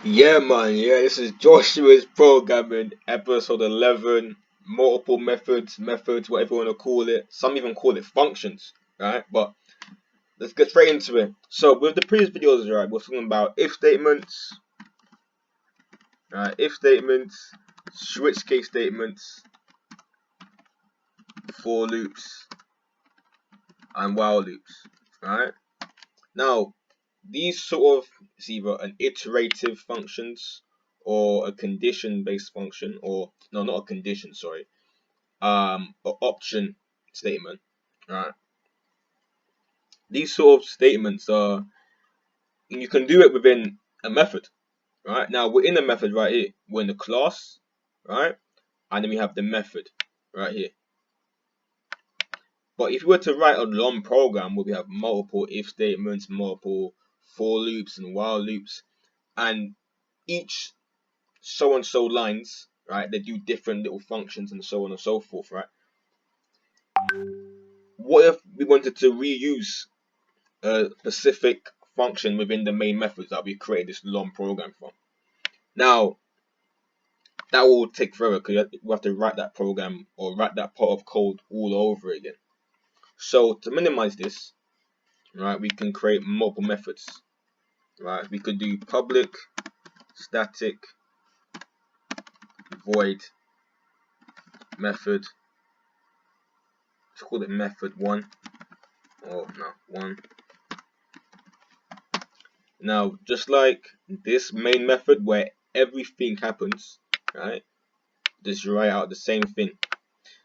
Yeah, man. Yeah, this is Joshua's programming, episode 11. Multiple methods, whatever you want to call it. Some even call it functions, right? But let's get straight into it. So, with the previous videos, right, we're talking about if statements, right? If statements, switch case statements, for loops, and while loops, right? Now, these sort of it's either an iterative functions or a condition based function, or no, not a condition, sorry, an option statement, right? These sort of statements are, you can do it within a method, right? Now we're in the method right here, we're in the class, right? And then we have the method right here. But if you were to write a long program where we have multiple if statements, multiple for loops and while loops, and each so and so lines, right, they do different little functions and so on and so forth, right? What if we wanted to reuse a specific function within the main methods that we created this long program from? Now, that will take forever because we have to write that program or write that part of code all over again. So to minimize this, right, we can create multiple methods, right? We could do public, static, void, method. Let's call it method 1. Or no, 1. Now, just like this main method where everything happens, right? Just write out the same thing.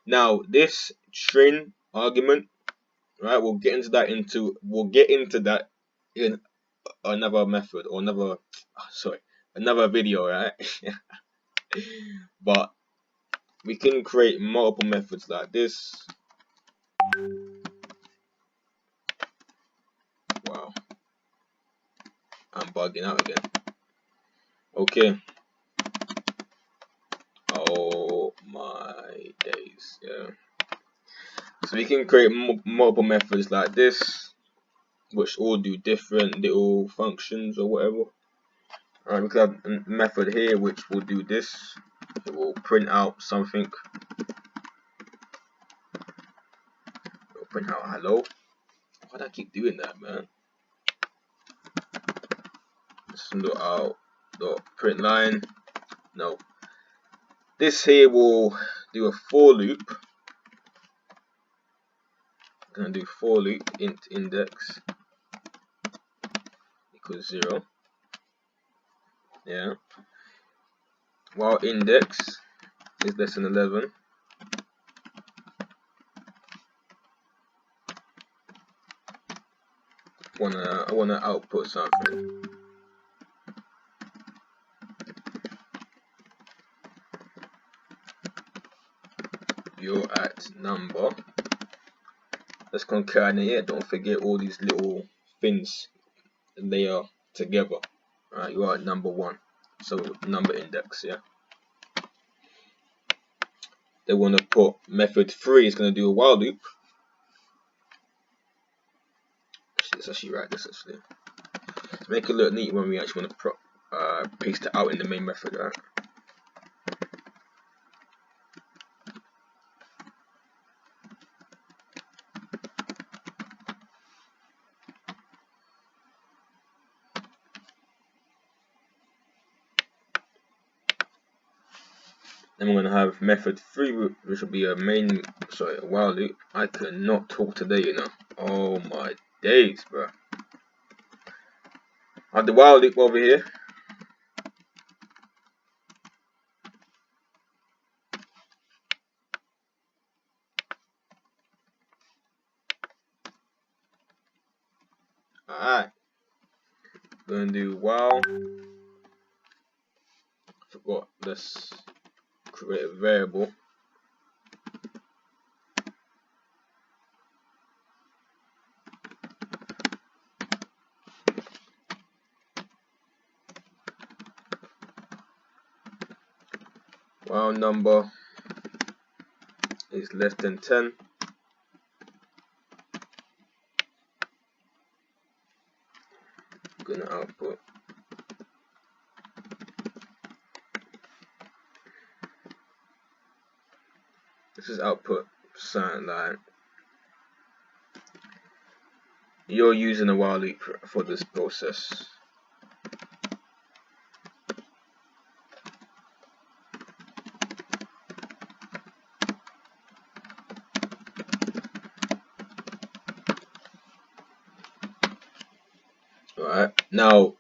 Now, this string argument, right? We'll get into that in another method or another video, right? But we can create multiple methods like this. Wow, I'm bugging out again. Okay. Oh my days, yeah. So we can create multiple methods like this, which all do different little functions or whatever. Alright, we could have a method here which will do this. It will print out something. It will print out hello. Why do I keep doing that, man? Dot out dot print line. No. This here will do a for loop. I'm gonna do for loop int index equals 0. Yeah. While index is less than 11. I wanna output something. You're at number. Let's concatenate it. Don't forget all these little things they are together. Alright, you are at number 1. So number index, yeah. They want to put method 3 is going to do a while loop. Let's actually write this actually. To make it look neat when we actually want to paste it out in the main method, right? Then we're going to have method 3, which will be a while loop. I cannot talk today, you know. Oh my days, bro. I have the while loop over here. Alright. We're going to do while. Forgot. Let's create a variable. While number is less than 10. I'm gonna output this is output something like you're using a while loop for this process. Alright, now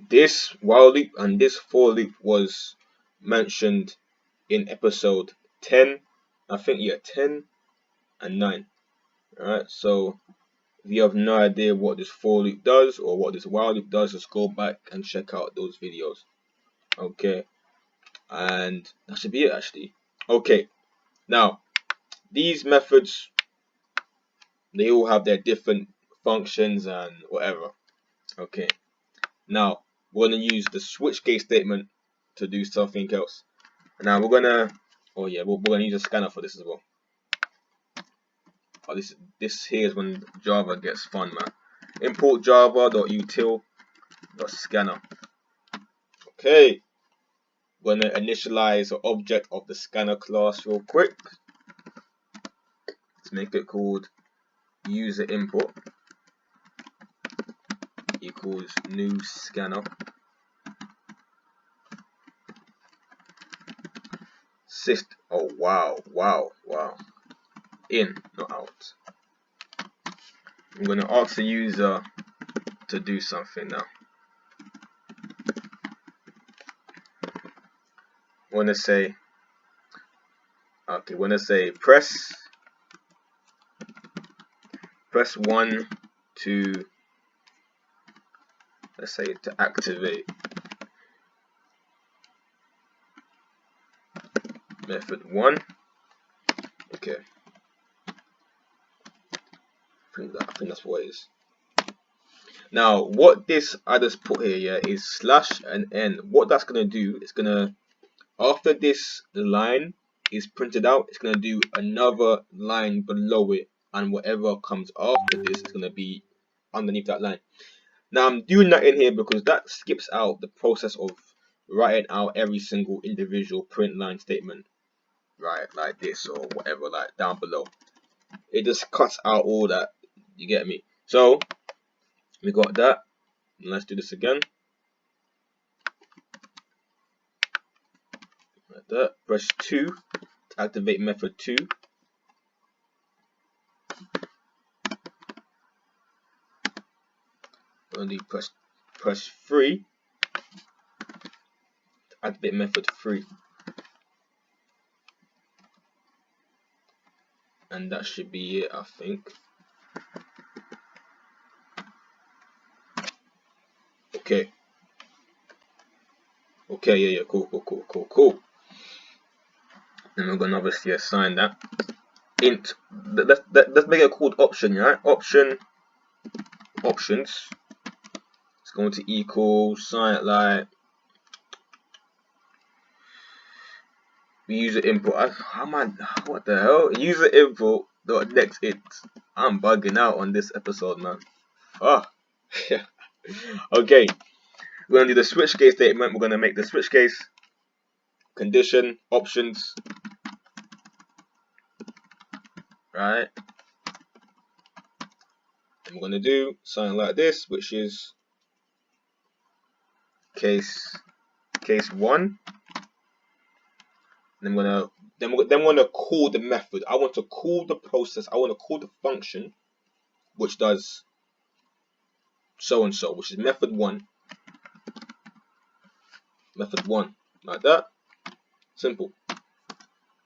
this while loop and this for loop was mentioned in episode 10, I think, yeah, 10 and 9. Alright, so if you have no idea what this for loop does or what this while loop does, just go back and check out those videos. Okay, and that should be it actually. Okay, now these methods, they all have their different functions and whatever. Okay, now we're going to use the switch case statement to do something else. Now we're gonna, oh yeah, we're gonna use a scanner for this as well. Oh, this here is when Java gets fun, man. Import java.util.scanner. Okay, we're gonna initialize an object of the scanner class real quick. Let's make it called user input equals new scanner. Oh wow. In, not out. I'm gonna ask the user to do something now. I wanna say, okay, press 1 to, let's say, to activate method 1. Okay, I think that's what it is. Now what this I just put here, yeah, is slash and n. What that's gonna do is gonna, after this line is printed out, it's gonna do another line below it, and whatever comes after this is gonna be underneath that line. Now I'm doing that in here because that skips out the process of writing out every single individual print line statement, right, like this or whatever, like down below. It just cuts out all that, you get me? So we got that. Let's do this again. Like that. Press 2 to activate method 2. Only press 3 to activate method 3. And that should be it, I think. Okay, yeah, cool. And we're gonna obviously assign that int. Let's make it called option, right? Options. It's going to equal sign like user input. What the hell? User input dot next int. I'm bugging out on this episode, man. Okay, we're gonna do the switch case statement. We're gonna make the switch case condition options, right? And we're gonna do something like this, which is case 1. And we're gonna call the method. I want to call the process. I want to call the function which does so and so, which is method 1. Method 1, like that. Simple.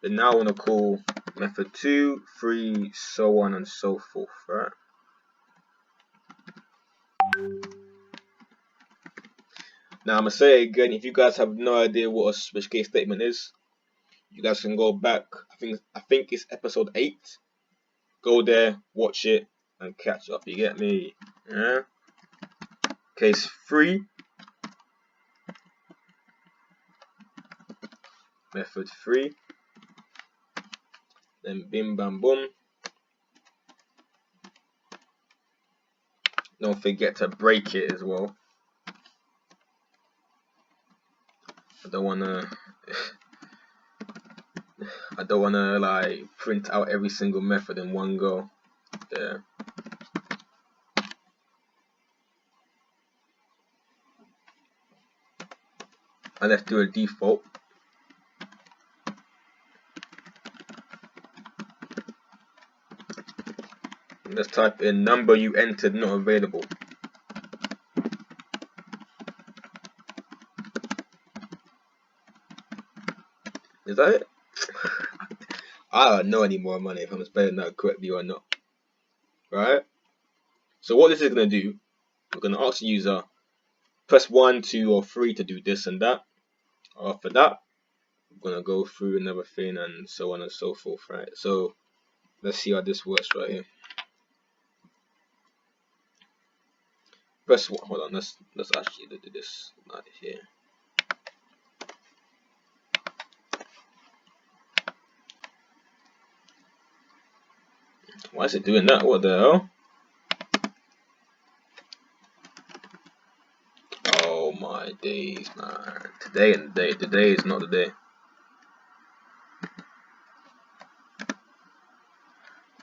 Then now I want to call method 2, 3, so on and so forth, right? Now I'm gonna say again, if you guys have no idea what a switch case statement is, you guys can go back. I think it's episode 8. Go there, watch it, and catch up. You get me? Yeah. Case 3. Method 3. Then bim bam boom. Don't forget to break it as well. I don't wanna I don't want to like print out every single method in one go. Yeah. And let's do a default. Let's type in number you entered not available. Is that it? I don't know anymore, money, if I'm spelling that correctly or not. Right? So what this is going to do, we're going to ask the user, press 1, 2, or 3 to do this and that. After that, we're going to go through another thing and so on and so forth, right? So let's see how this works right here. Press 1, hold on, let's actually do this right here. Why is it doing that? What the hell? Oh my days, man. Today is not the day.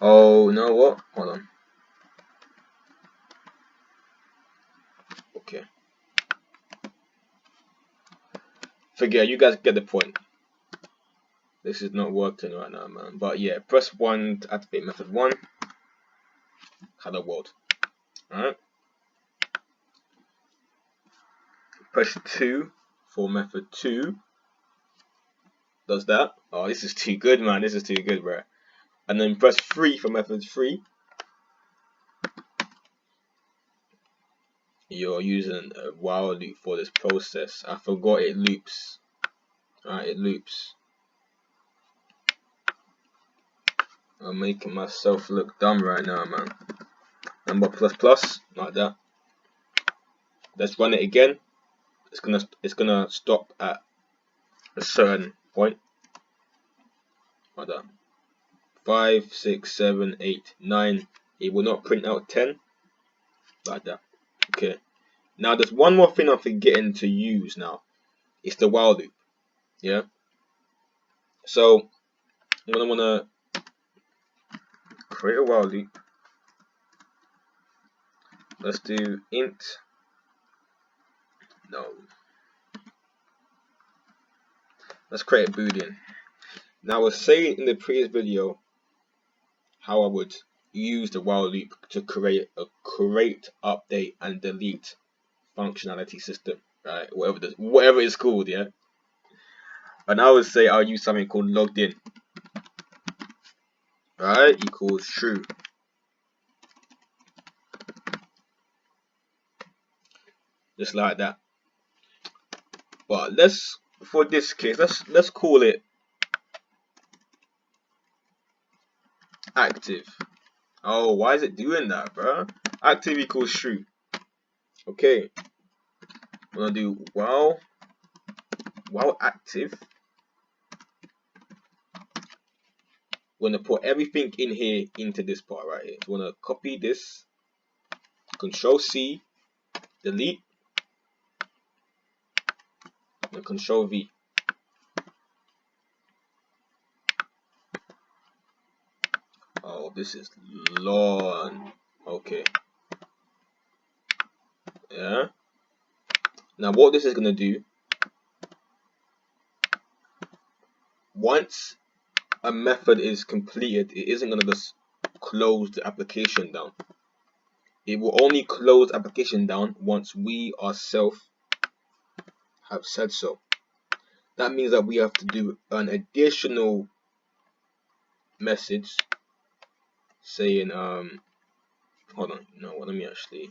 Oh, you know what? Hold on. Okay. Forget, you guys get the point. This is not working right now, man. But yeah, press 1 to activate method 1. Hello world. Alright. Press 2 for method 2. Does that. Oh, this is too good, man. This is too good, bro. And then press 3 for method 3. You're using a while loop for this process. I forgot it loops. Alright, it loops. I'm making myself look dumb right now, man. Number plus, like that. Let's run it again. It's gonna stop at a certain point. Like that. 5, 6, 7, 8, 9. It will not print out 10. Like that. Okay. Now there's one more thing I'm forgetting to use now. It's the while loop. Yeah. So I'm gonna wanna create a while loop. Let's do int. No. Let's create a boolean. Now I was saying in the previous video how I would use the while loop to create a create, update, and delete functionality system, right? Whatever it's called, yeah. And I would say I'll use something called logged in, right? Equals true. Just like that. But for this case, let's call it active. Oh, why is it doing that, bro? Active equals true. Okay. I'm gonna do while active. We're gonna put everything in here into this part right here. So we're gonna copy this, Control C, delete, and Control V. Oh, this is long. Okay. Yeah. Now what this is gonna do, once a method is completed, it isn't gonna just close the application down. It will only close the application down once we ourselves have said so. That means that we have to do an additional message saying hold on, no, let me actually,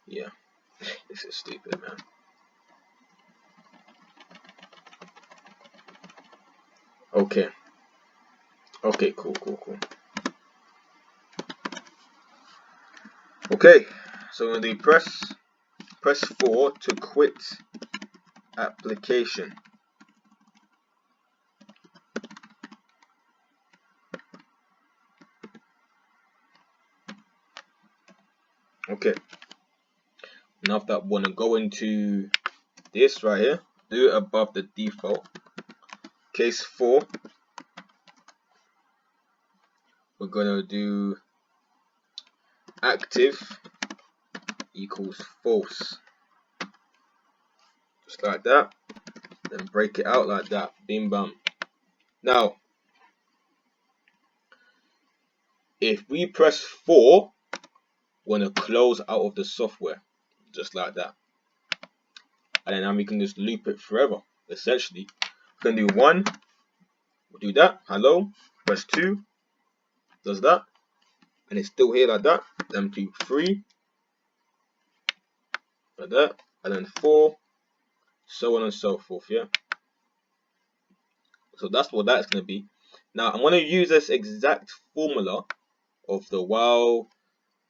yeah. This is stupid, man. Okay, cool. Okay, so we're gonna do press 4 to quit application. Okay, now after that, wanna go into this right here, do it above the default, case 4, we're gonna do active equals false, just like that. Then break it out like that. Bim bam. Now, if we press 4, we're gonna close out of the software, just like that. And then we can just loop it forever. Essentially, we're gonna do 1, we'll do that. Hello. Press 2, does that, and it's still here like that. Then do 3, like that, and then 4, so on and so forth. Yeah. So that's what that's gonna be. Now I'm gonna use this exact formula of the while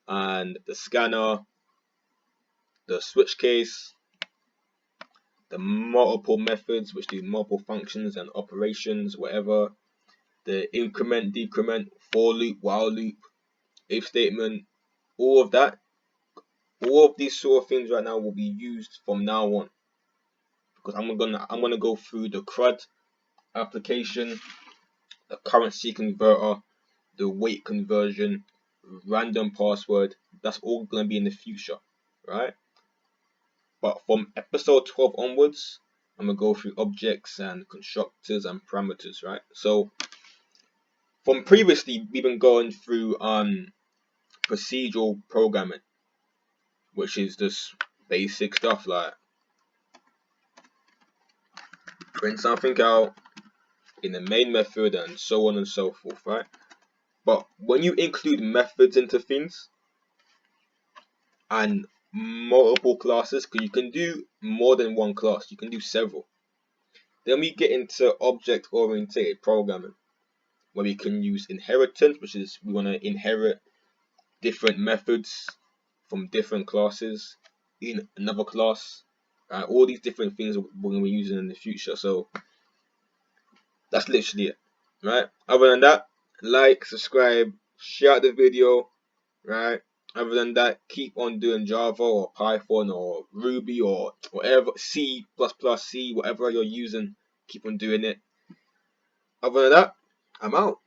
and the scanner, the switch case, the multiple methods which do multiple functions and operations, whatever, the increment, decrement, for loop, while loop, if statement, all of that, all of these sort of things right now will be used from now on, because I'm gonna go through the CRUD application, the currency converter, the weight conversion, random password. That's all gonna be in the future, right? But from episode 12 onwards, I'm gonna go through objects and constructors and parameters, right? So from previously, we've been going through procedural programming, which is just basic stuff like print something out in the main method and so on and so forth, right? But when you include methods into things and multiple classes, because you can do more than one class, you can do several. Then we get into object-oriented programming, where we can use inheritance, which is we want to inherit different methods from different classes in another class. All these different things we're going to be using in the future. So that's literally it, right? Other than that, like, subscribe, share the video, right? Other than that, keep on doing Java or Python or Ruby or whatever, C++, C, whatever you're using, keep on doing it. Other than that, I'm out.